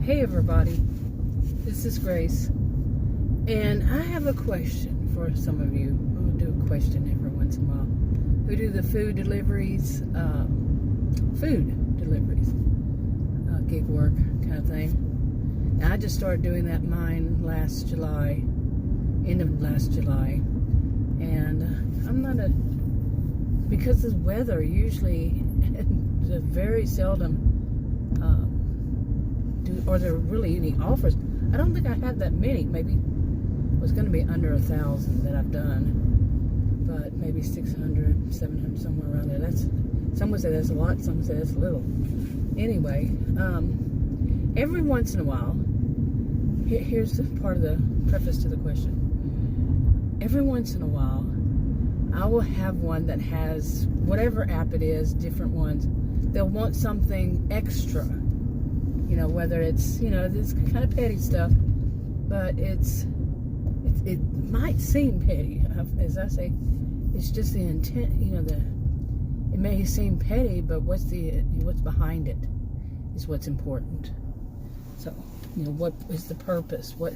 Hey everybody, this is Grace, and I have a question for some of you. I'll do a question every once in a while. Who do the food deliveries, gig work kind of thing. Now, I just started doing that mine last July, end of last July, and I'm not because of the weather, usually, very seldom or there are really any offers. I don't think I had that many. Maybe it was going to be under 1,000 that I've done, but maybe 600, 700, somewhere around there. Some would say that's a lot, some would say that's little. Anyway, every once in a while, here's the part of the preface to the question. Every once in a while, I will have one that has whatever app it is, different ones. They'll want something extra. You know, whether it's, this kind of petty stuff, but it might seem petty. As I say, it's just the intent, it may seem petty, but what's behind it is what's important. So, what is the purpose? What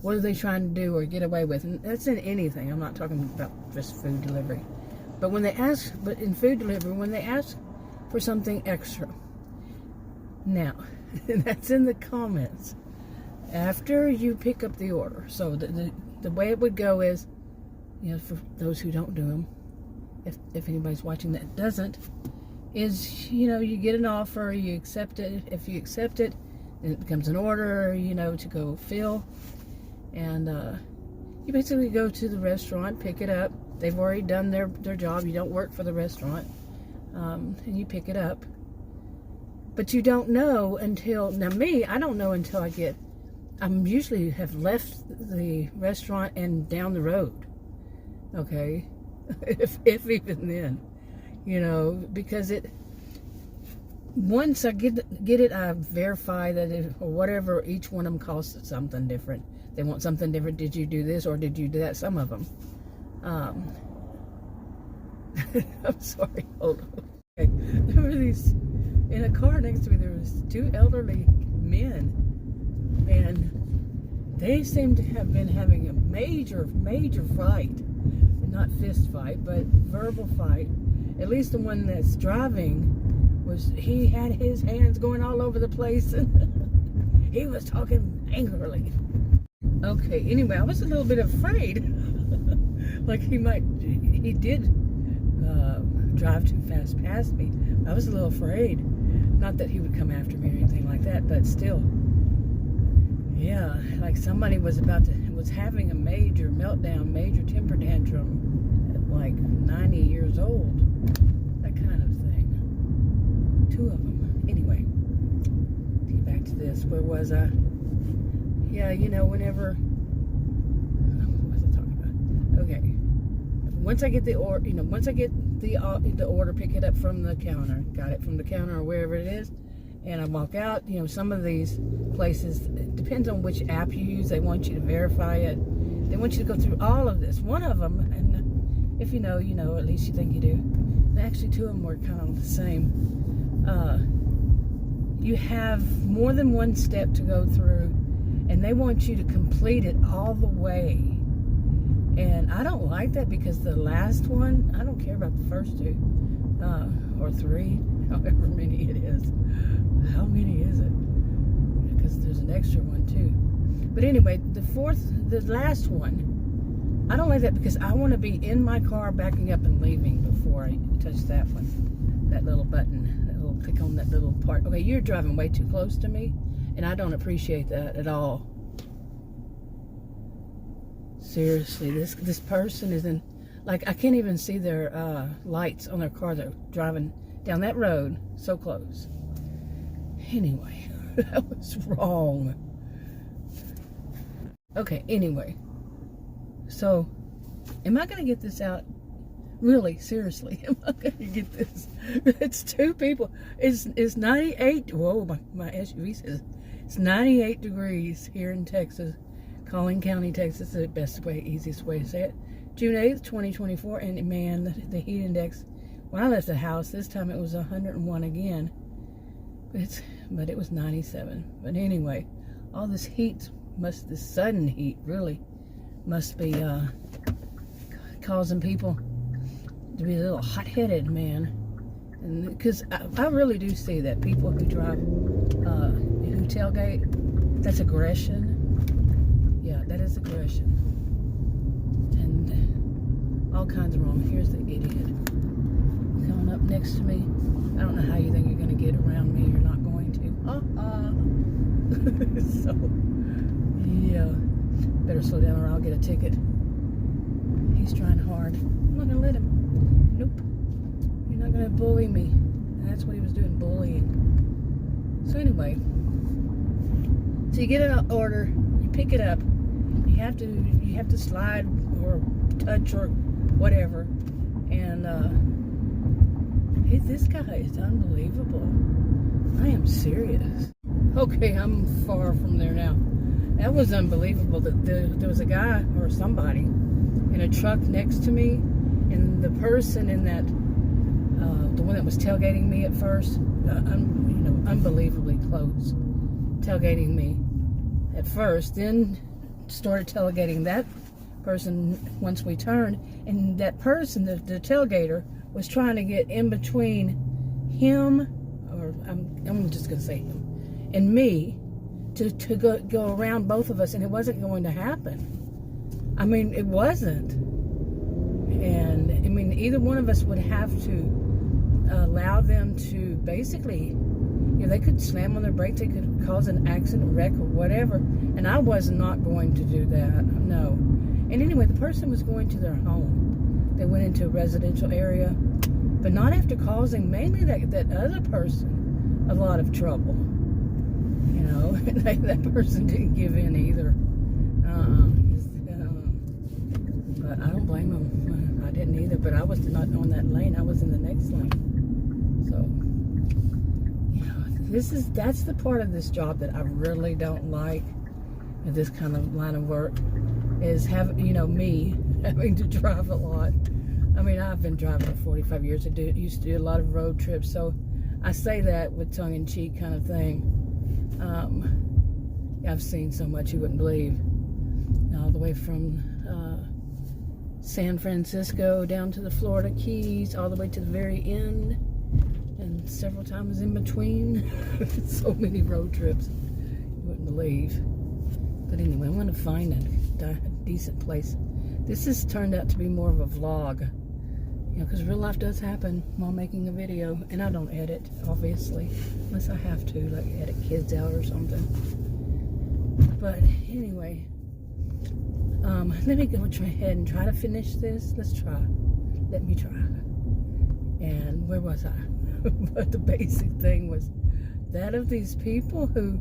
are they trying to do or get away with? And that's in anything. I'm not talking about just food delivery. But in food delivery, when they ask for something extra, now, that's in the comments after you pick up the order. So the way it would go is, for those who don't do them, if anybody's watching that doesn't, is, you get an offer, you accept it. If you accept it, then it becomes an order, to go fill. And you basically go to the restaurant, pick it up. They've already done their job. You don't work for the restaurant. And you pick it up. But you don't know until, now me, I don't know until I'm usually have left the restaurant and down the road, okay, if even then, because once I get it, I verify that or whatever, each one of them costs something different. They want something different. Did you do this or did you do that? Some of them. I'm sorry, hold on. Okay. There were these. In a car next to me, there was two elderly men, and they seemed to have been having a major fight. Not fist fight, but verbal fight. At least the one that's driving he had his hands going all over the place, and he was talking angrily. Okay, anyway, I was a little bit afraid. Like he did drive too fast past me. I was a little afraid. Not that he would come after me or anything like that, but still. Yeah, like somebody was having a major meltdown, major temper tantrum at like 90 years old. That kind of thing. Two of them. Anyway, to get back to this, where was I? Yeah, whenever... What was I talking about? Okay. Once I get the order, the order, pick it up from the counter, got it from the counter or wherever it is, and I walk out. Some of these places, it depends on which app you use. They want you to verify it. They want you to go through all of this. One of them, and if you know, at least you think you do. And actually, two of them were kind of the same. You have more than one step to go through, and they want you to complete it all the way. And I don't like that because the last one, I don't care about the first two, or three, however many it is. How many is it? Because there's an extra one too. But anyway, the last one, I don't like that because I want to be in my car backing up and leaving before I touch that one. That little button, click on that little part. Okay, you're driving way too close to me, and I don't appreciate that at all. Seriously, this person is in, like, I can't even see their lights on their car. They're driving down that road so close. Anyway, that was wrong. Okay, anyway. So, am I going to get this out? Really, seriously, am I going to get this? It's two people. It's 98. Whoa, my SUV says it's 98 degrees here in Texas. Collin County, Texas, the easiest way to say it. June 8th, 2024, and man, the heat index, when I left the house, this time it was 101 again. It's but it was 97. But anyway, all this heat this sudden heat really must be causing people to be a little hot-headed, man. And because I really do see that people who drive, who tailgate, that's aggression. Yeah, that is aggression. And all kinds of wrong. Here's the idiot coming up next to me. I don't know how you think you're going to get around me. You're not going to. So, yeah. Better slow down or I'll get a ticket. He's trying hard. I'm not going to let him. Nope. You're not going to bully me. And that's what he was doing, bullying. So anyway, so you get an order, you pick it up. You have to slide or touch or whatever. And this guy is unbelievable. I am serious. Okay, I'm far from there now. That was unbelievable. There was a guy or somebody in a truck next to me, and the person in that, the one that was tailgating me at first, unbelievably close, tailgating me at first, then started tailgating that person once we turned, and that person, the tailgater, was trying to get in between him, or I'm just gonna say him, and me, to go around both of us, and it wasn't going to happen. I mean, it wasn't. And I mean, either one of us would have to allow them to basically, they could slam on their brakes, they could cause an accident, wreck, or whatever. And I was not going to do that, no. And anyway, the person was going to their home. They went into a residential area, but not after causing mainly that other person a lot of trouble. That person didn't give in either. But I don't blame him. I didn't either, but I was not on that lane. I was in the next lane. So, that's the part of this job that I really don't like, this kind of line of work, is me having to drive a lot. I mean, I've been driving for 45 years. Used to do a lot of road trips, so I say that with tongue-in-cheek kind of thing. I've seen so much you wouldn't believe. All the way from San Francisco down to the Florida Keys, all the way to the very end, and several times in between. So many road trips you wouldn't believe. But anyway, I'm going to find a decent place. This has turned out to be more of a vlog, because real life does happen while making a video, and I don't edit, obviously, unless I have to, like edit kids out or something. But anyway, let me go ahead and try to finish this. Let's try. Let me try. And where was I? But the basic thing was that of these people who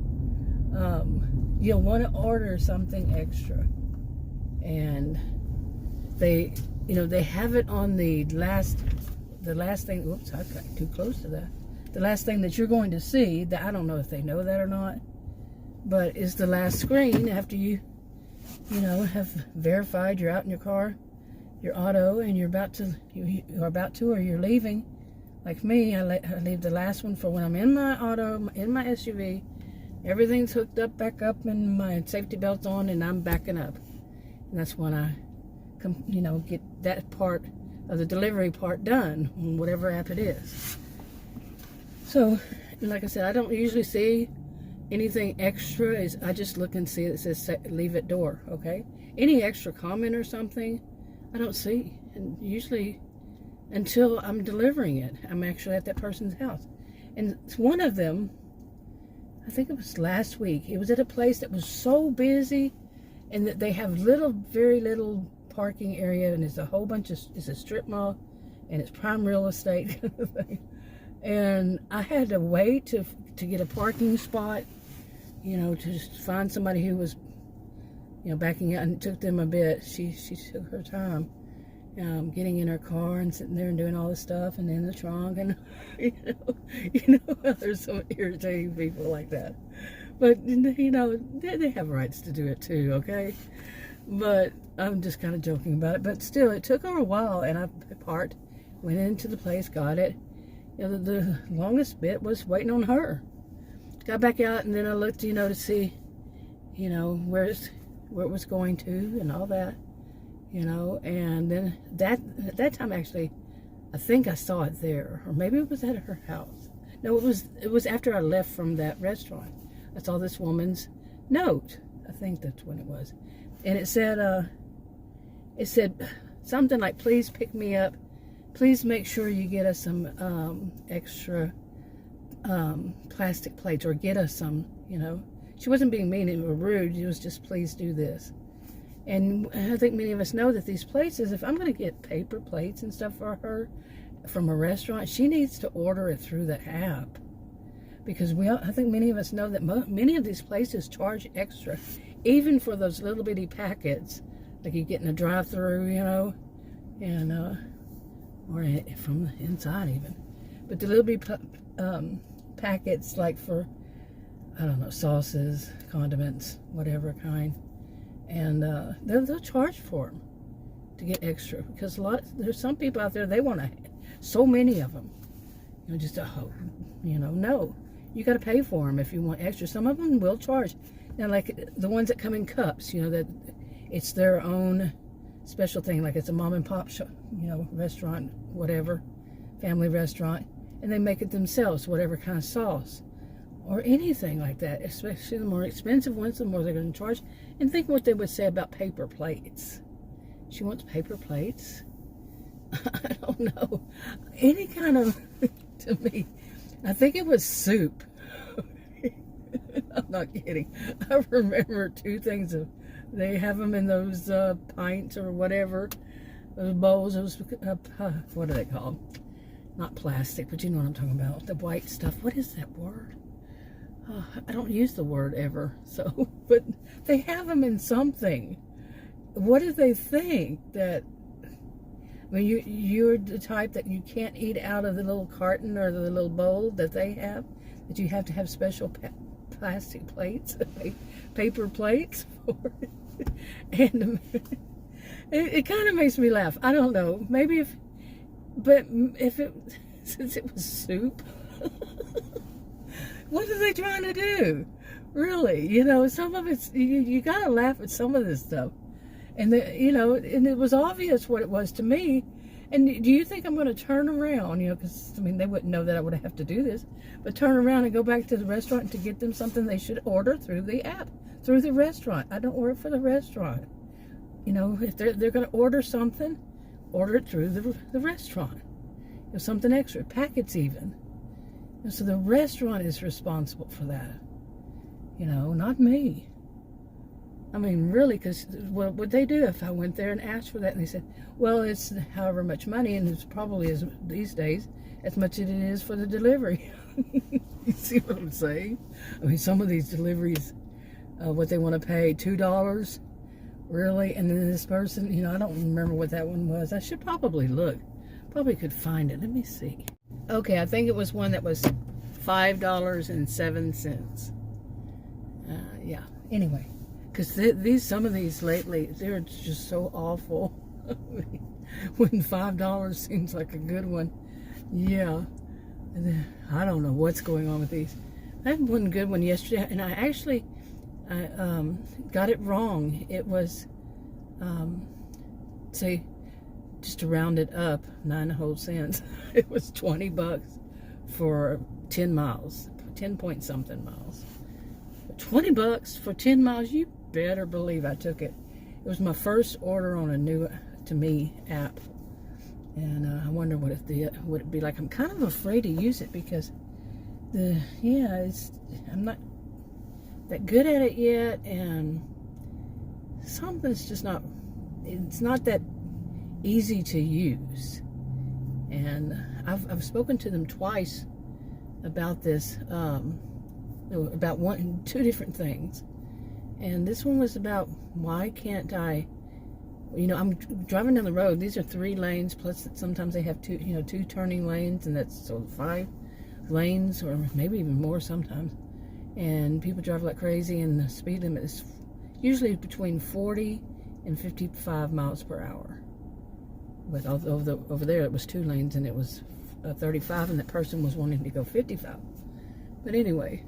you'll want to order something extra, and they have it on the last thing. Oops, I got too close to that. The last thing that you're going to see, that I don't know if they know that or not, but it's the last screen after you have verified you're out in your car, your auto, and you're about to or you're leaving. Like me, I leave the last one for when I'm in my auto, in my SUV. Everything's hooked up, back up, and my safety belt's on, and I'm backing up. And that's when I get that part of the delivery part done on whatever app it is. So, like I said, I don't usually see anything extra. I just look and see it says leave at door, okay? Any extra comment or something, I don't see. And usually until I'm delivering it, I'm actually at that person's house. And one of them, I think it was last week, it was at a place that was so busy, and that they have very little parking area, and it's a whole bunch of, it's a strip mall, and it's prime real estate kind of thing. And I had to wait to get a parking spot, to just find somebody who was, backing out, and it took them a bit. She took her time, getting in her car and sitting there and doing all this stuff, and in the trunk, and there's some irritating people like that. But they have rights to do it too, okay? But I'm just kind of joking about it. But still, it took her a while, and I parked, went into the place, got it. The longest bit was waiting on her, got back out, and then I looked, to see, where it was going to and all that, and then at that time, actually, I think I saw it there, or maybe it was at her house. No, it was after I left from that restaurant. I saw this woman's note. I think that's when it was. And it said something like, please pick me up. Please make sure you get us some extra plastic plates, or get us some, She wasn't being mean or rude. It was just, please do this. And I think many of us know that these places, if I'm going to get paper plates and stuff for her from a restaurant, she needs to order it through the app. Because I think many of us know that many of these places charge extra, even for those little bitty packets, like you get in a drive-through, and or from the inside even. But the little bitty packets, like for, I don't know, sauces, condiments, whatever kind, and they'll charge for them to get extra, because there's some people out there, they want so many of them, just no, you got to pay for them if you want extra. Some of them will charge. Now, like the ones that come in cups, that it's their own special thing, like it's a mom and pop shop, restaurant, whatever, family restaurant, and they make it themselves, whatever kind of sauce or anything like that. Especially the more expensive ones, the more they're going to charge. And think what they would say about paper plates. She wants paper plates. I don't know, any kind of to me, I think it was soup. I'm not kidding. I remember two things. They have them in those pints or whatever, those bowls, those, what are they called? Not plastic, but you know what I'm talking about. The white stuff. What is that word? I don't use the word ever. So, but they have them in something. What do they think? That, I mean, you're the type that you can't eat out of the little carton or the little bowl that they have, that you have to have special plastic plates, paper plates for it. And it kind of makes me laugh. I don't know. Maybe since it was soup, what are they trying to do? Really, some of it's, you gotta laugh at some of this stuff. And and it was obvious what it was to me. And do you think I'm going to turn around, because, they wouldn't know that I would have to do this, but turn around and go back to the restaurant to get them something they should order through the app, through the restaurant. I don't order for the restaurant. If they're going to order something, order it through the restaurant. Something extra, packets even. So the restaurant is responsible for that. Not me. Really, because what would they do if I went there and asked for that? And they said, well, it's however much money, and it's probably, these days, as much as it is for the delivery. You see what I'm saying? Some of these deliveries, what they want to pay, $2, really? And then this person, I don't remember what that one was. I should probably look. Probably could find it. Let me see. Okay, I think it was one that was $5.07. Yeah, anyway. Because some of these lately, they're just so awful. When $5 seems like a good one. Yeah. I don't know what's going on with these. I had one good one yesterday, and I actually got it wrong. It was, say, just to round it up, 9 whole cents. It was $20 for 10 miles, 10 point something miles. $20 for 10 miles, you better believe I took it. It was my first order on a new to me app, and I wonder what it would be like. I'm kind of afraid to use it because I'm not that good at it yet, and something's just not. It's not that easy to use, and I've spoken to them twice about this. About two different things, and this one was about why can't I, I'm driving down the road. These are 3 lanes, plus sometimes they have two turning lanes, and that's so 5 lanes, or maybe even more sometimes. And people drive like crazy, and the speed limit is usually between 40 and 55 miles per hour. But over there it was 2 lanes, and it was 35, and that person was wanting to go 55. But anyway,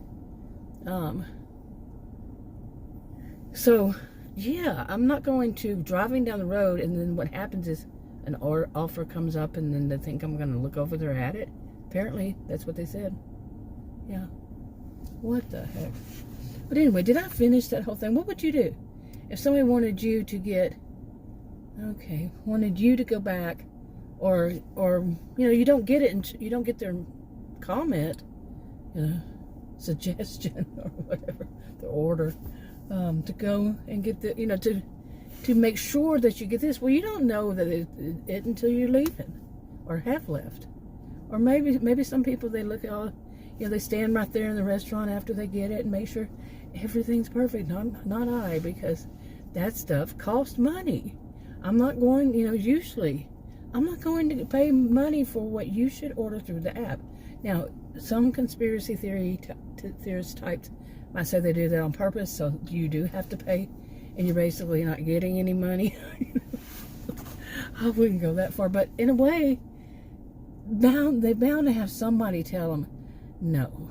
So, yeah, I'm not going to driving down the road, and then what happens is an offer comes up, and then they think I'm going to look over there at it. Apparently, that's what they said. Yeah. What the heck? But anyway, did I finish that whole thing? What would you do if somebody wanted you to wanted you to go back, or you don't get it, and you don't get their comment, suggestion or whatever, the order, to go and get the, to make sure that you get this. Well, you don't know that it until you're leaving, or have left, or maybe some people, they look at all, they stand right there in the restaurant after they get it and make sure everything's perfect. Not I, because that stuff costs money. I'm not going, usually, I'm not going to pay money for what you should order through the app. Now, some conspiracy theorist types might say they do that on purpose, so you do have to pay, and you're basically not getting any money. I wouldn't go that far, but in a way, they're bound to have somebody tell them, no,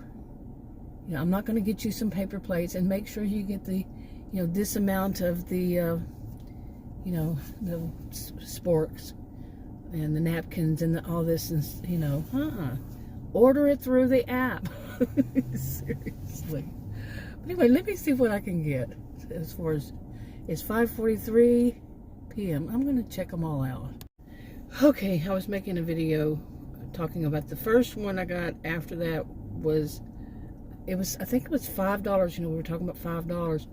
I'm not going to get you some paper plates, and make sure you get the, this amount of the, the sporks and the napkins and all this, and order it through the app. Seriously. But anyway, let me see what I can get. As far as it's 5:43 p.m. I'm going to check them all out. Okay, I was making a video talking about the first one I got. After that I think it was $5. We were talking about $5.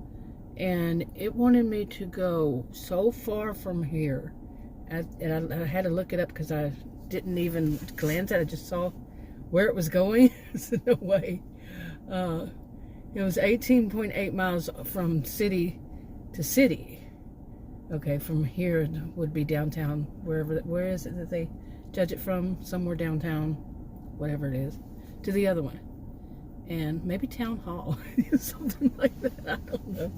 And it wanted me to go so far from here. And I had to look it up because I didn't even glance at it. I just saw where it was going. So no way. It was 18.8 miles from city to city. Okay, from here would be downtown, where is it that they judge it from? Somewhere downtown, whatever it is, to the other one. And maybe town hall, something like that. I don't know.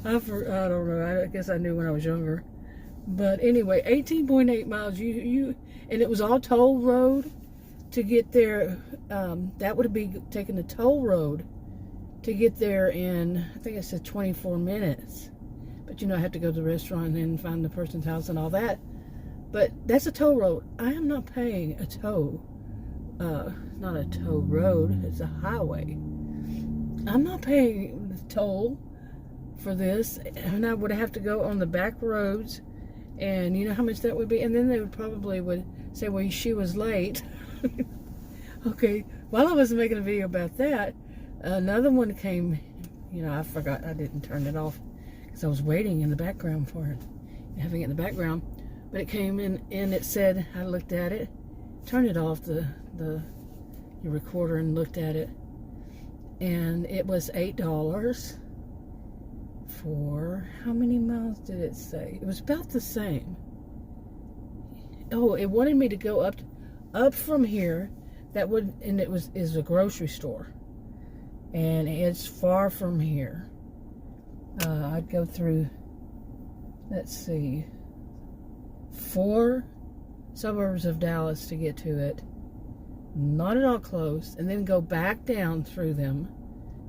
I don't know. I guess I knew when I was younger. But anyway, 18.8 miles. And it was all toll road to get there. That would be taking the toll road to get there in, I think it said 24 minutes. But I have to go to the restaurant and find the person's house and all that. But that's a toll road. I am not paying a toll. Not a toll road, it's a highway. I'm not paying the toll for this, and I would have to go on the back roads, and you know how much that would be. And then they would say, well, she was late. Okay, while I was making a video about that, another one came. I forgot, I didn't turn it off because I was waiting in the background for it, having it in the background. But it came in and it said, I looked at it, turned it off, your recorder, and looked at it, and it was $8 for, how many miles did it say? It was about the same. Oh, it wanted me to go up from here. And it is a grocery store, and it's far from here. I'd go through, let's see, 4 suburbs of Dallas to get to it. Not at all close, and then go back down through them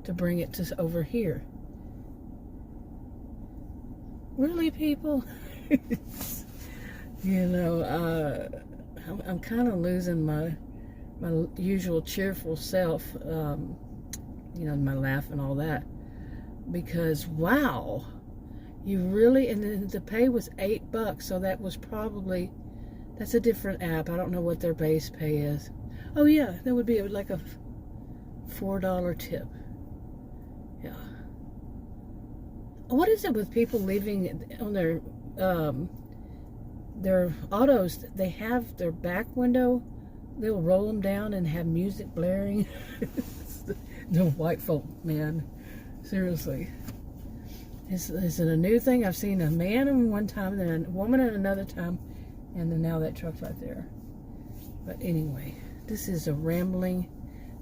to bring it to over here. Really, people? I'm kind of losing my usual cheerful self, my laugh and all that, because wow, and then the pay was $8, so that's a different app. I don't know what their base pay is. Oh yeah, that would be like a $4 tip. Yeah. What is it with people leaving on their autos? They have their back window, they'll roll them down and have music blaring. No, white folk, man. Seriously. Is it a new thing? I've seen a man one time, then a woman at another time, and then now that truck's right there. But anyway, this is a rambling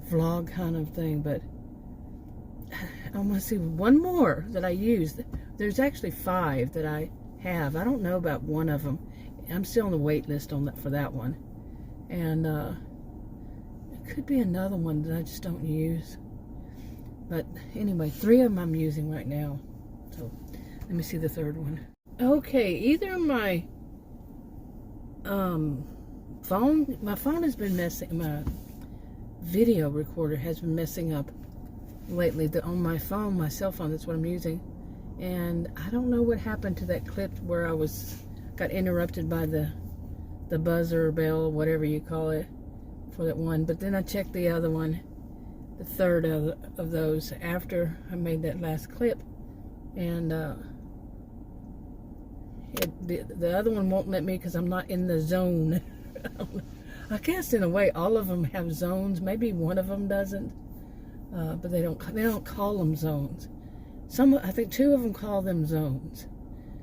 vlog kind of thing, but I want to see one more that I used. There's actually 5 that I have. I don't know about one of them. I'm still on the wait list for that one. And it could be another one that I just don't use. But anyway, 3 of them I'm using right now. So let me see the third one. Okay, either my my phone has been messing, my video recorder has been messing up lately. On my phone, my cell phone, that's what I'm using. And I don't know what happened to that clip where I got interrupted by the buzzer, bell, whatever you call it, for that one. But then I checked the other one, the third of those, after I made that last clip, and the other one won't let me because I'm not in the zone. I guess in a way all of them have zones. Maybe one of them doesn't, but they don't call them zones. I think 2 of them call them zones.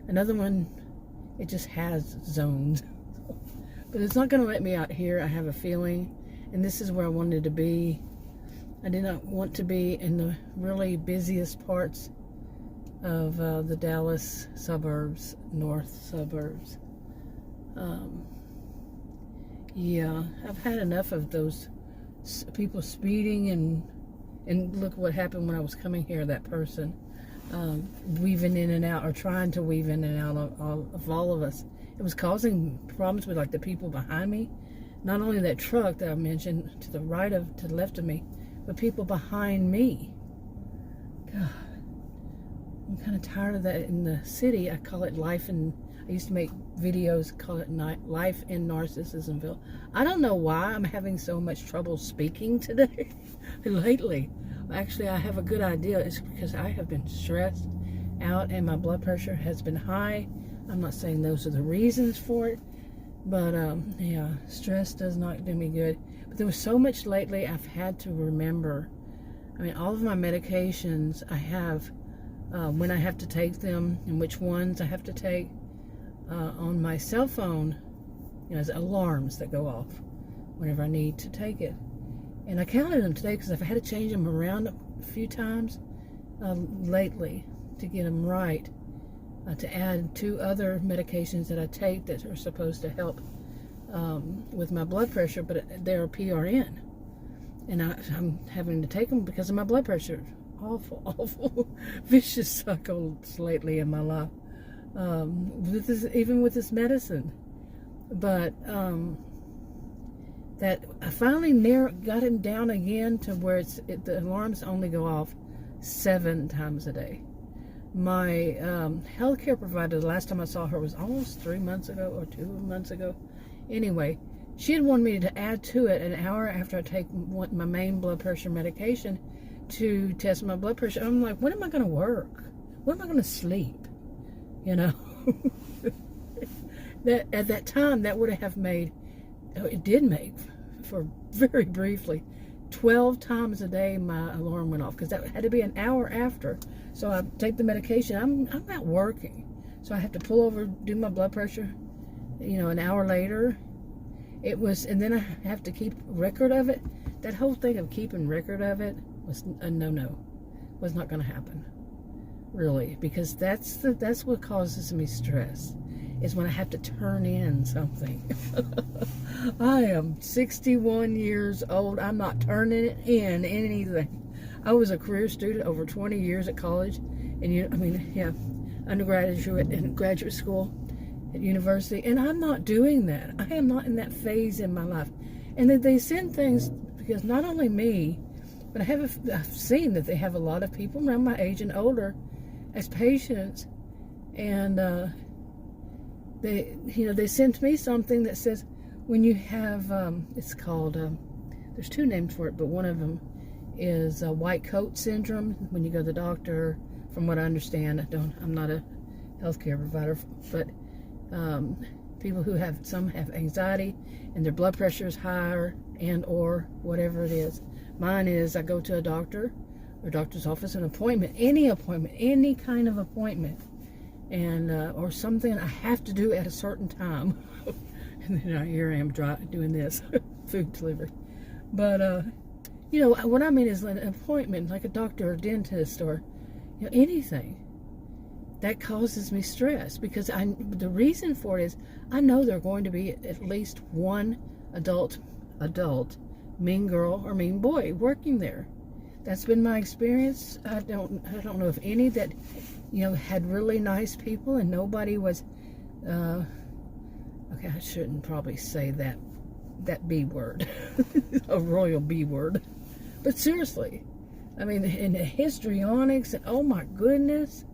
Another one, it just has zones. But it's not going to let me out here, I have a feeling. And this is where I wanted to be. I did not want to be in the really busiest parts of the Dallas suburbs, north suburbs. Yeah, I've had enough of those people speeding, and look what happened when I was coming here, that person weaving in and out, or trying to weave in and out of all of us. It was causing problems with like the people behind me. Not only that truck that I mentioned to the left of me, but people behind me. God, I'm kind of tired of that. In the city, I call it life, and I used to make videos, call it life in Narcissismville. I don't know why I'm having so much trouble speaking today, lately. Actually, I have a good idea. It's because I have been stressed out and my blood pressure has been high. I'm not saying those are the reasons for it, but yeah, stress does not do me good. But there was so much lately I've had to remember. I mean, all of my medications I have, when I have to take them and which ones I have to take. On my cell phone, there's alarms that go off whenever I need to take it. And I counted them today because I've had to change them around a few times lately to get them right. To add 2 other medications that I take that are supposed to help with my blood pressure, but they're PRN. And I'm having to take them because of my blood pressure. Awful, vicious cycles lately in my life. Even with this medicine. But that I finally got him down again to where the alarms only go off 7 times a day. My healthcare provider, the last time I saw her was almost 3 months ago or 2 months ago. Anyway, she had wanted me to add to it an hour after I take my main blood pressure medication to test my blood pressure. I'm like, when am I going to work? When am I going to sleep? You know, that at that time that would have made, it did make for very briefly, 12 times a day my alarm went off, because that had to be an hour after. So I take the medication. I'm not working, so I have to pull over, do my blood pressure. An hour later, it was, and then I have to keep record of it. That whole thing of keeping record of it was a no. Was not going to happen. Really, because that's what causes me stress, is when I have to turn in something. I am 61 years old. I'm not turning in anything. I was a career student over 20 years at college, and undergraduate and graduate school at university, and I'm not doing that. I am not in that phase in my life. And they send things, because not only me, but I've seen that they have a lot of people around my age and older as patients, and they sent me something that says, when you have it's called there's 2 names for it, but one of them is white coat syndrome. When you go to the doctor, from what I understand, I'm not a healthcare provider, but people who have anxiety and their blood pressure is higher, and or whatever it is. Mine is, I go to a doctor or doctor's office, an appointment, any kind of appointment, and or something I have to do at a certain time. And then here I am doing this food delivery. But what I mean is an appointment, like a doctor or dentist or anything that causes me stress, because the reason for it is I know there are going to be at least one adult mean girl or mean boy working there. That's been my experience. I don't know if any that, had really nice people, and nobody was, okay, I shouldn't probably say that B word, a royal B word. But seriously, I mean, in the histrionics, and oh my goodness,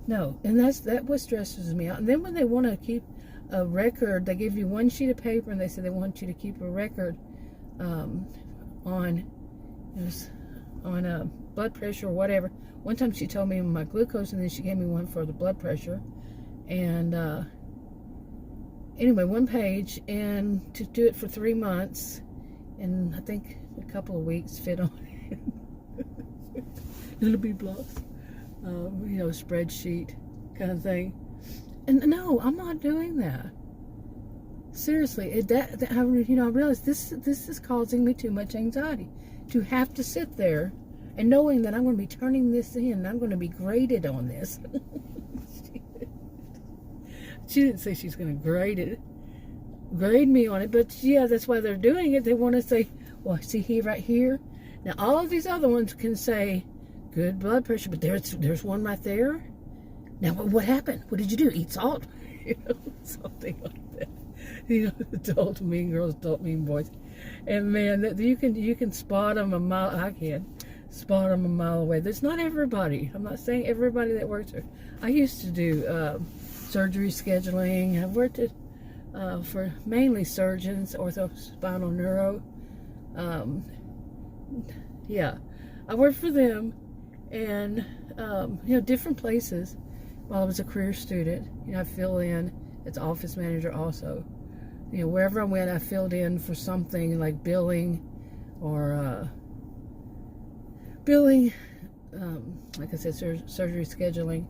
no. And that what stresses me out. And then when they want to keep a record, they give you one sheet of paper, and they say they want you to keep a record on blood pressure or whatever. One time she told me my glucose, and then she gave me one for the blood pressure. And anyway, one page, and to do it for 3 months, and I think a couple of weeks fit on it. It'll be blocks, spreadsheet kind of thing. And no, I'm not doing that. Seriously, I realized this is causing me too much anxiety to have to sit there and knowing that I'm going to be turning this in and I'm going to be graded on this. She didn't say she's going to grade me on it, but yeah, that's why they're doing it. They want to say, well, see here, right here. Now, all of these other ones can say good blood pressure, but there's one right there. Now, what happened? What did you do? Eat salt? Something like that. Adult mean girls, adult mean boys. And man, you can spot them a mile. I can spot them a mile away. There's not everybody. I'm not saying everybody that works there. I used to do surgery scheduling. I've worked at for mainly surgeons, ortho, spinal, neuro. Yeah, I worked for them, and different places. While I was a career student, I fill in as office manager also. Wherever I went, I filled in for something like billing, or like I said, surgery scheduling,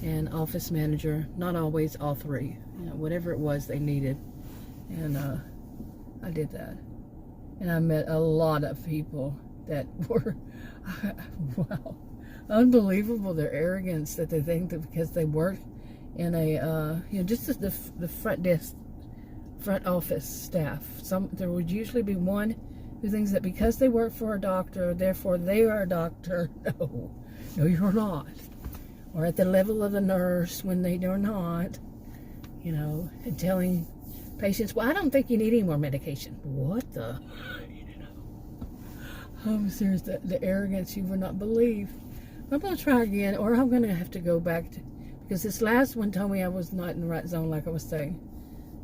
and office manager. Not always all three. Whatever it was they needed, and I did that. And I met a lot of people that were, wow, unbelievable. Their arrogance, that they think that because they work in a, just the front desk, front office staff. There would usually be one who thinks that because they work for a doctor, therefore they are a doctor. No, you're not. Or at the level of a nurse when they are not, and telling patients, well, I don't think you need any more medication. What the? I'm serious, the arrogance you would not believe. I'm going to try again, or I'm going to have to go back because this last one told me I was not in the right zone, like I was saying.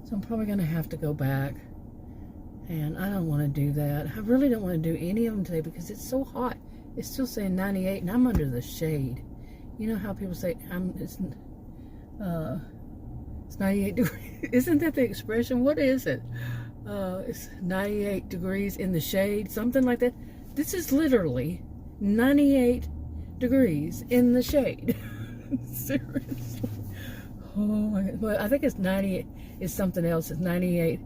So I'm probably going to have to go back. And I don't want to do that. I really don't want to do any of them today because it's so hot. It's still saying 98, and I'm under the shade. You know how people say, it's 98 degrees. Isn't that the expression? What is it? It's 98 degrees in the shade, something like that. This is literally 98 degrees in the shade. Seriously. Oh my God. Well, I think it's 98. It's something else. It's 98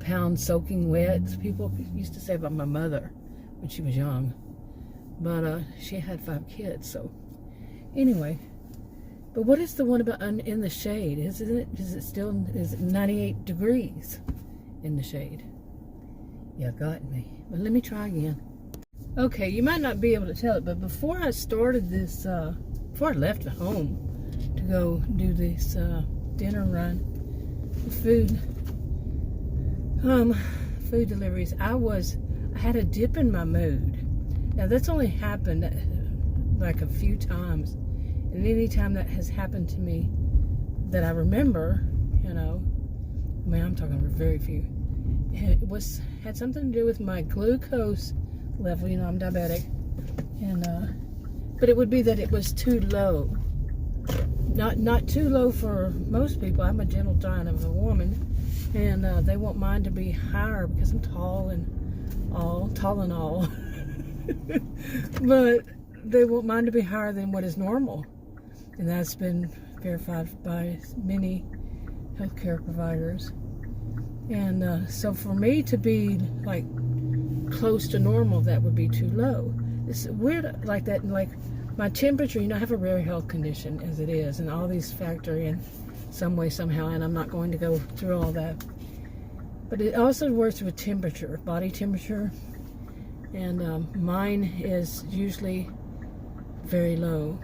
pounds soaking wet. People used to say about my mother when she was young. But she had 5 kids, so anyway. But what is the one about in the shade? Is it 98 degrees in the shade? Yeah, got me. But let me try again. Okay, you might not be able to tell it, but before I started this, before I left home to go do this dinner run, food deliveries, I had a dip in my mood. Now that's only happened like a few times, and any time that has happened to me that I remember, I'm talking very few. It had something to do with my glucose level. I'm diabetic, and but it would be that it was too low. Not too low for most people. I'm a gentle giant of a woman, and they want mine to be higher because I'm tall and all. But they want mine to be higher than what is normal, and that's been verified by many healthcare providers. And so for me to be like close to normal, that would be too low. It's weird like that. And like my temperature, I have a rare health condition as it is, and all these factor in some way, somehow, and I'm not going to go through all that. But it also works with temperature, body temperature. And mine is usually very low.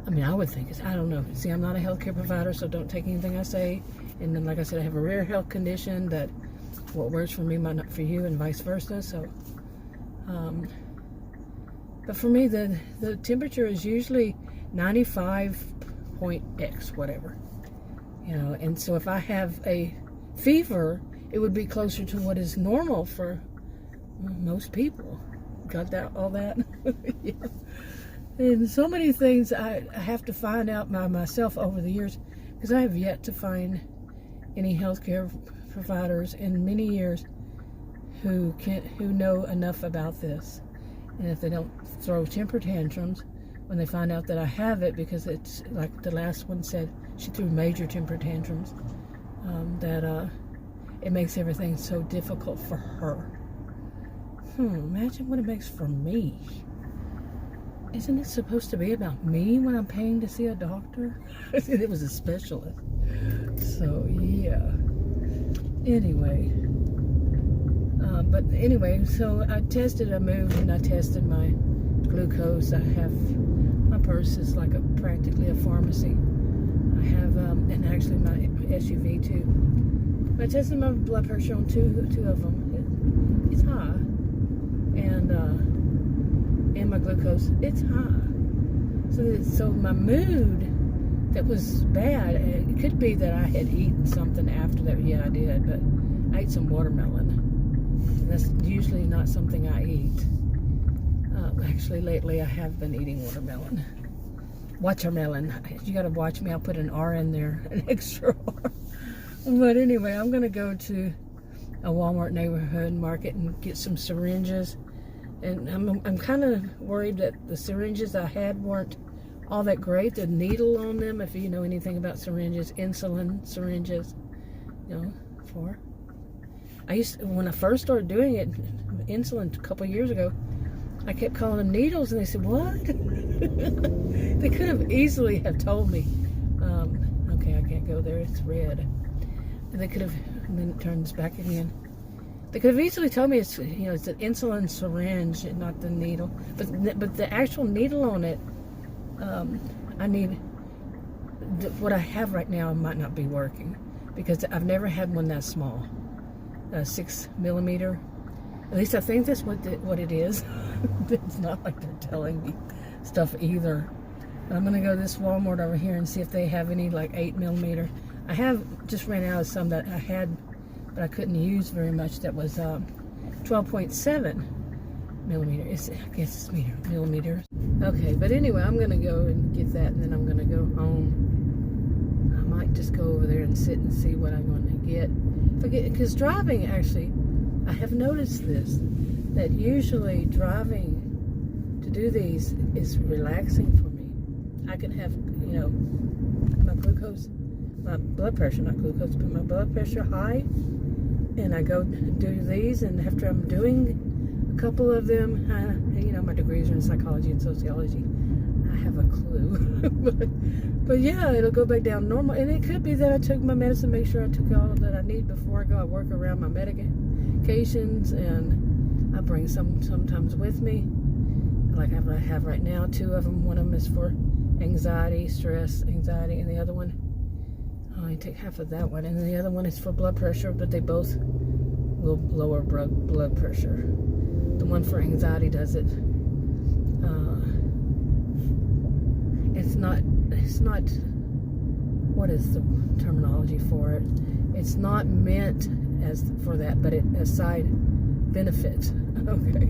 I mean, I would think it's, I don't know. See, I'm not a healthcare provider, so don't take anything I say. And then, like I said, I have a rare health condition that what works for me might not for you, and vice versa. So, but for me, the temperature is usually 95.x, whatever. You know, and so if I have a fever, it would be closer to what is normal for most people. Got that? All that? Yeah. And so many things I have to find out by myself over the years, because I have yet to find any healthcare providers in many years who know enough about this. And if they don't throw temper tantrums when they find out that I have it, because it's like the last one said, she threw major temper tantrums, that it makes everything so difficult for her. Imagine what it makes for me. Isn't it supposed to be about me when I'm paying to see a doctor? It was a specialist. So, yeah. Anyway. But anyway, so I moved and I tested my glucose. I have, my purse is like practically a pharmacy. I have, and actually my SUV too. I tested my blood pressure on two of them. It's high. And my glucose, it's high. So my mood that was bad, it could be that I had eaten something after that. Yeah, I did, but I ate some watermelon. And that's usually not something I eat. Actually, lately I have been eating watermelon. Watermelon. You gotta watch me. I'll put an R in there, an extra R. But anyway, I'm gonna go to a Walmart neighborhood market and get some syringes. And I'm kind of worried that the syringes I had weren't all that great. The needle on them, if you know anything about syringes, insulin syringes, you know, when I first started doing it, insulin a couple of years ago, I kept calling them needles, and they said, what? They could have easily have told me, okay, I can't go there, it's red. And they could have, and then it turns back again. They could have easily told me it's, you know, it's an insulin syringe and not the needle. But the actual needle on it, I need, what I have right now might not be working, because I've never had one that small, 6 millimeter. At least I think that's what it is. It's not like they're telling me stuff either. I'm gonna go to this Walmart over here and see if they have any like 8 millimeter. I have just ran out of some that I had, but I couldn't use very much. That was 12.7 millimeter. I guess it's millimeters. Okay, but anyway, I'm gonna go and get that, and then I'm gonna go home. I might just go over there and sit and see what I'm gonna get. Because driving, actually, I have noticed this, that usually driving to do these is relaxing for me. I can have, you know, my glucose, my blood pressure, not glucose, but my blood pressure high, and I go do these, and after I'm doing a couple of them, you know, my degrees are in psychology and sociology, I have a clue. but yeah, it'll go back down normal, and it could be that I took my medicine, make sure I took all that I need before I go. I work around my medications, and I bring some sometimes with me, like I have right now, 2 of them. One of them is for anxiety, stress, anxiety, and the other one, I take half of that one, and then the other one is for blood pressure, but they both will lower blood pressure. The one for anxiety does it. It's not, what is the terminology for it? It's not meant as for that, but as side benefit, okay,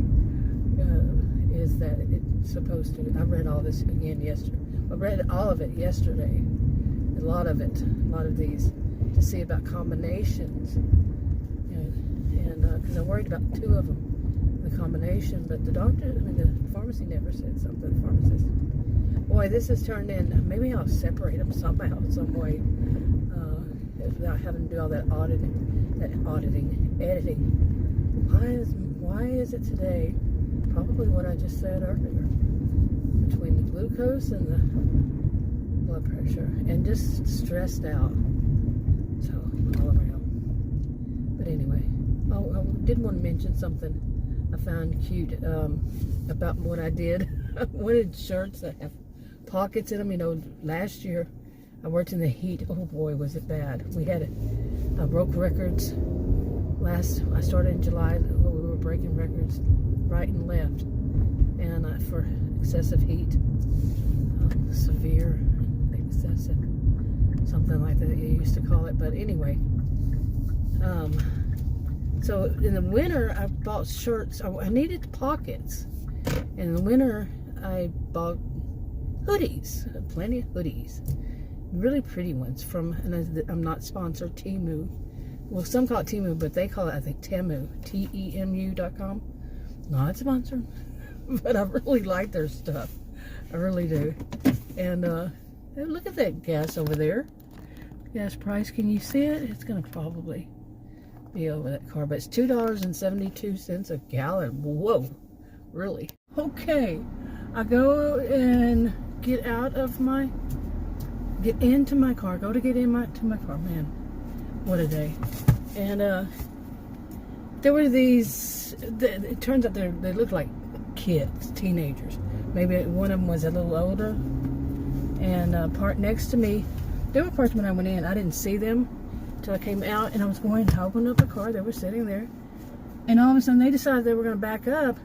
is that it's supposed to. I read all this again yesterday. I read all of it yesterday. A lot of these, to see about combinations, and because I'm worried about 2 of them, the combination, but the pharmacy never said something. The pharmacist, boy, this has turned in, maybe I'll separate them somehow, some way, without having to do all that editing. Why is it today? Probably what I just said earlier, between the glucose and the blood pressure, and just stressed out, so all around. But anyway, I did want to mention something I found cute about what I did. I wanted shirts that have pockets in them. You know, last year I worked in the heat. Oh boy, was it bad. We had broke records. I started in July. We were breaking records right and left, and for excessive heat, severe, excessive, something like that you used to call it. But anyway, so in the winter I bought shirts. I needed pockets. In the winter I bought hoodies, plenty of hoodies, really pretty ones from, and I'm not sponsored, Temu. Well, some call it Temu, but they call it, I think, Temu, TEMU.com. Not sponsored, but I really like their stuff. I really do. And look at that gas over there. Gas price, can you see it? It's going to probably be over that car, but it's $2.72 a gallon. Whoa, really? Okay, I go and get into my car, to my car, man, what a day. And there were these, it turns out they look like kids, teenagers. Maybe one of them was a little older. And parked next to me. They were parked when I went in. I didn't see them until I came out, and I was going to open up the car. They were sitting there. And all of a sudden they decided they were going to back up.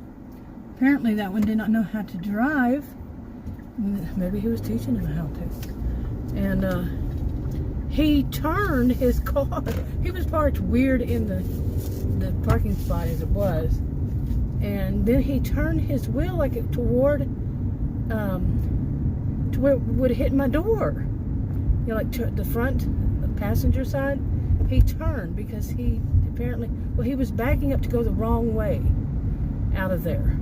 Apparently that one did not know how to drive. Maybe he was teaching him how to. And he turned his car. He was parked weird in the parking spot as it was. And then he turned his wheel like it toward to where it would hit my door. You know, like the front passenger side. He turned because he apparently, well, he was backing up to go the wrong way out of there.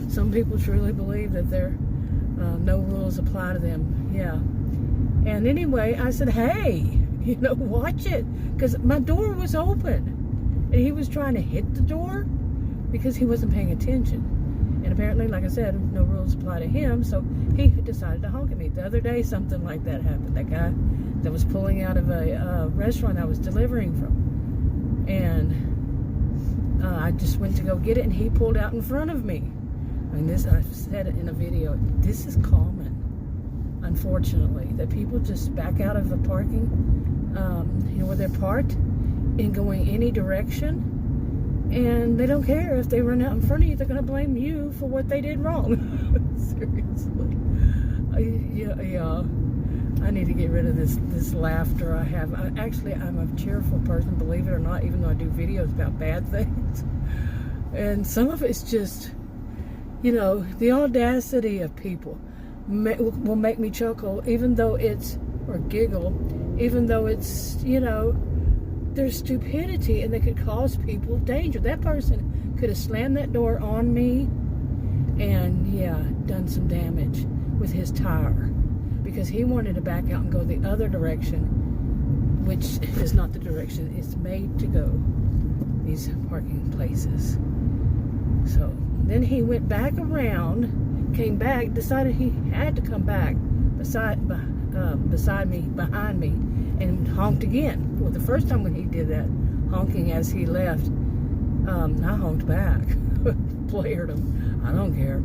Some people truly believe that there no rules apply to them. Yeah. And anyway, I said, hey, you know, watch it, because my door was open, and he was trying to hit the door because he wasn't paying attention. And apparently, like I said, no rules apply to him, so he decided to honk at me. The other day, something like that happened. That guy that was pulling out of a restaurant I was delivering from, and I just went to go get it, and he pulled out in front of me. I mean, this, I've said it in a video, this is common, unfortunately, that people just back out of the parking, you know, where they're parked, and going any direction, and they don't care if they run out in front of you. They're going to blame you for what they did wrong. Seriously. Yeah. I need to get rid of this laughter I have. Actually, I'm a cheerful person, believe it or not, even though I do videos about bad things. And some of it's just, you know, the audacity of people will make me chuckle, even though it's, or giggle, even though it's, you know, there's stupidity, and they could cause people danger. That person could have slammed that door on me and, yeah, done some damage with his tire because he wanted to back out and go the other direction, which is not the direction it's made to go, these parking places. So then he went back around, came back, decided he had to come back behind me, and honked again. Well, the first time when he did that, honking as he left, I honked back, blared him. I don't care,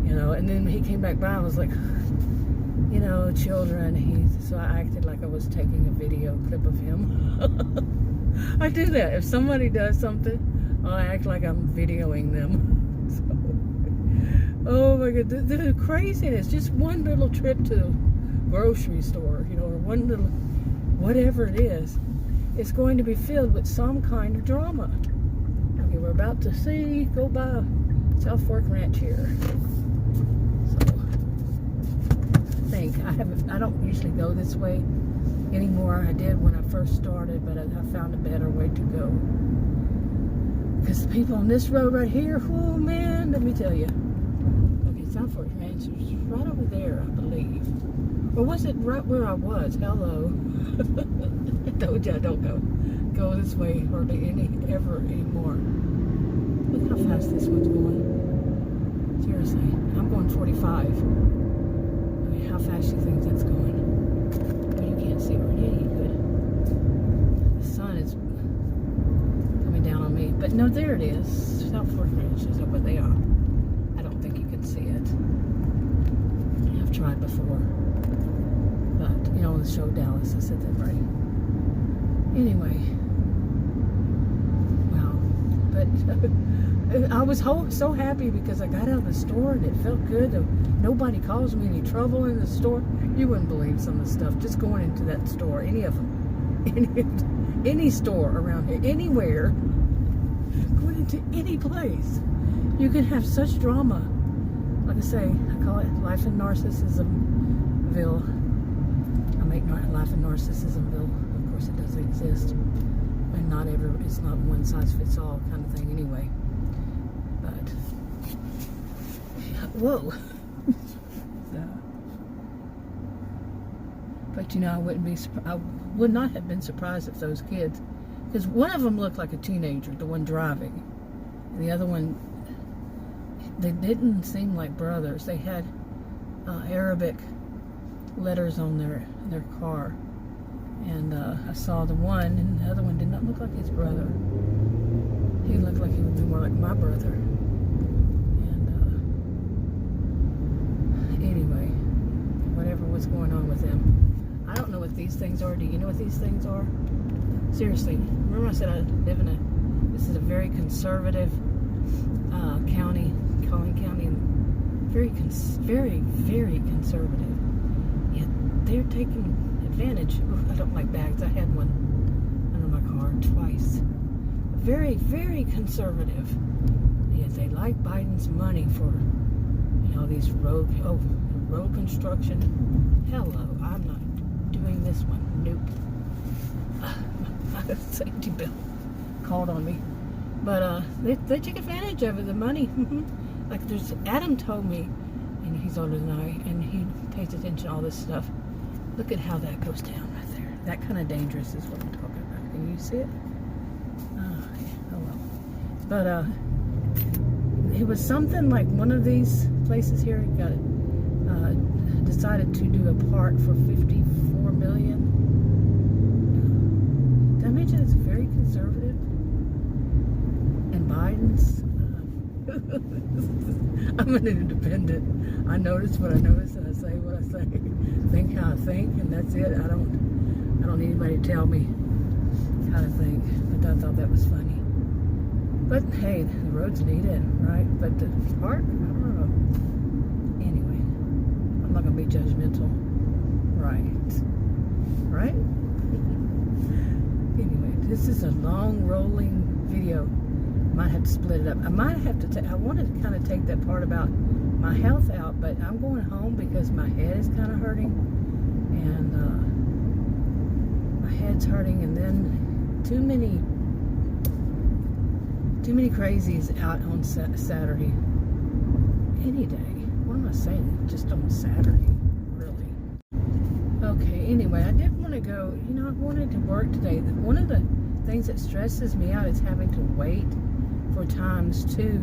you know. And then he came back by, and I was like, you know, children. So I acted like I was taking a video clip of him. I do that. If somebody does something, I'll act like I'm videoing them. So, oh my God, the craziness. Just one little trip to the grocery store, you know, or one little, whatever it is, it's going to be filled with some kind of drama. Okay, we're about to go by South Fork Ranch here. So, I don't usually go this way anymore. I did when I first started, but I found a better way to go. Because the people on this road right here, oh man, let me tell you. Okay, South Fork Ranch is right over there, I believe. Or was it right where I was? Hello. I told you I don't go this way hardly ever anymore. Look how fast this one's going. Seriously, I'm going 45. I mean, how fast do you think that's going? Well, you can't see it right any good. The sun is coming down on me. but no, there it is. South Fork Ranch is over there. I don't think you can see it. I've tried before. But, you know, on the show Dallas, I said that right. Anyway. Wow. But I was so happy because I got out of the store and it felt good. Nobody caused me any trouble in the store. You wouldn't believe some of the stuff. Just going into that store, any of them. Any store around here, anywhere. Going into any place. You can have such drama. Like I say, I call it life in Narcissismville. I make life in Narcissismville. Of course, it doesn't exist, and it's not one size fits all kind of thing anyway. But whoa. But you know, I would not have been surprised if those kids, because one of them looked like a teenager, the one driving, and the other one, they didn't seem like brothers. They had Arabic letters on their car, and I saw the one, and the other one did not look like his brother. He looked like he would be more like my brother. And anyway, whatever was going on with them, I don't know what these things are. Do you know what these things are? Seriously, remember I said I live in this is a very conservative county, Collin County, and very, very conservative. Yet they're taking advantage. I don't like bags. I had one under my car twice. Very, very conservative. Yet they like Biden's money for, you know, these road construction. Hello, I'm not doing this one. Nope. My safety belt called on me. But they take advantage of it, the money. Like Adam told me, and he's older than I, and he pays attention to all this stuff. Look at how that goes down right there. That kind of dangerous is what I'm talking about. Can you see it? Oh well. But it was something like one of these places here got decided to do a park for $54 million. Did I mention it's very conservative? And Biden's. I'm an independent. I notice what I notice, and I say what I say. Think how I think, and that's it. I don't need anybody to tell me how to think. But I thought that was funny. But hey, the road's needed, right? But the park, I don't know. Anyway, I'm not gonna be judgmental, right? Anyway, this is a long rolling video. Might have to split it up. I might have to I wanted to kind of take that part about my health out, but I'm going home because my head is kind of hurting, and my head's hurting, and then too many crazies out on Saturday. Any day. What am I saying? Just on Saturday, really. Okay, anyway, I did want to go, you know, I wanted to work today. One of the things that stresses me out is having to wait for times too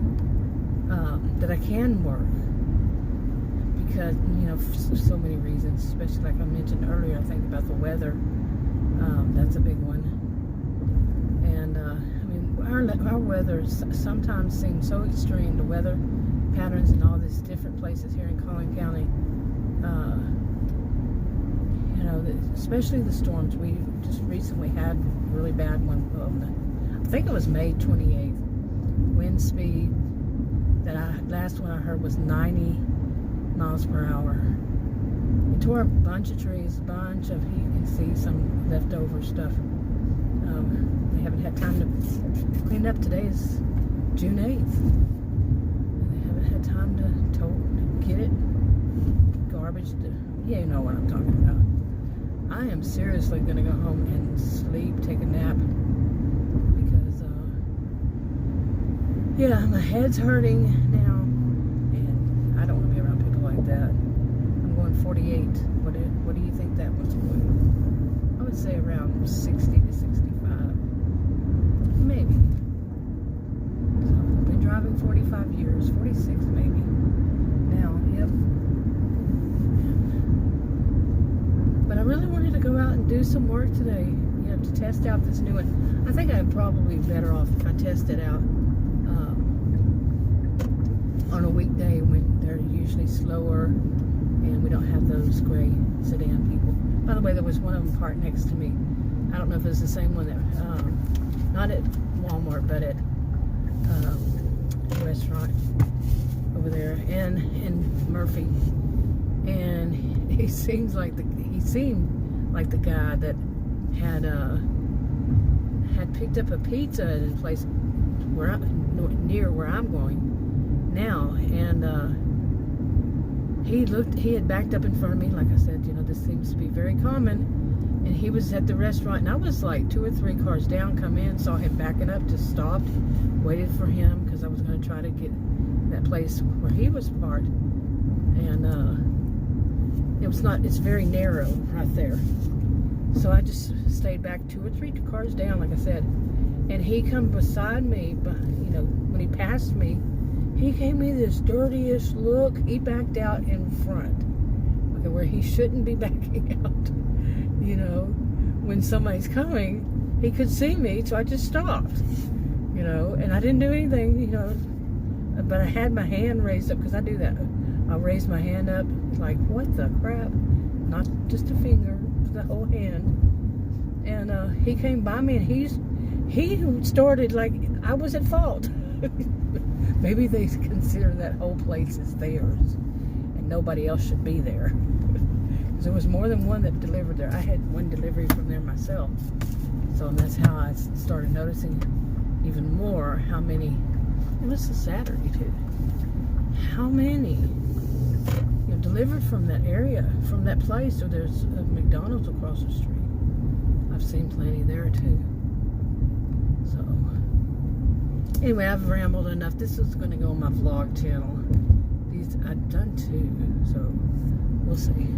that I can work, because, you know, for so many reasons, especially like I mentioned earlier, I think about the weather. That's a big one. And I mean, our weather sometimes seems so extreme, the weather patterns in all these different places here in Collin County. You know, especially the storms. We just recently had a really bad one. I think it was May 28th. Wind speed last one I heard was 90 miles per hour. It tore up a bunch of trees, you can see some leftover stuff. They haven't had time to clean up. Today is June 8th. They haven't had time to get it. Garbage. Yeah, you know what I'm talking about. I am seriously going to go home and sleep, take a nap. Yeah, my head's hurting now, and I don't want to be around people like that. I'm going 48. What do you think that one's going? I would say around 60 to 65. Maybe. So I've been driving 45 years, 46 maybe. Now, yep. But I really wanted to go out and do some work today. You know, have to test out this new one. I think I'm probably better off if I test it out on a weekday when they're usually slower and we don't have those gray sedan people. By the way, there was one of them parked next to me. I don't know if it's the same one that, not at Walmart, but at a restaurant over there in Murphy. And he seemed like the guy that had picked up a pizza at a place near where I'm going now, and he had backed up in front of me. Like I said, this seems to be very common, and he was at the restaurant, and I was like 2 or 3 cars down, come in, saw him backing up, just stopped, waited for him, because I was going to try to get that place where he was parked, and it's very narrow right there, so I just stayed back 2 or 3 cars down, like I said, and he come beside me, but when he passed me, he gave me this dirtiest look. He backed out in front, okay, where he shouldn't be backing out. When somebody's coming, he could see me, so I just stopped. And I didn't do anything. But I had my hand raised up, because I do that. I raise my hand up, like, what the crap? Not just a finger, the whole hand. And he came by me, and he started like I was at fault. Maybe they consider that whole place is theirs and nobody else should be there. Because there was more than one that delivered there. I had one delivery from there myself. So that's how I started noticing even more how many, it was a Saturday too, how many delivered from that area, from that place. So there's a McDonald's across the street. I've seen plenty there too. So anyway, I've rambled enough. This is going to go on my vlog channel. These I've done 2, so we'll see.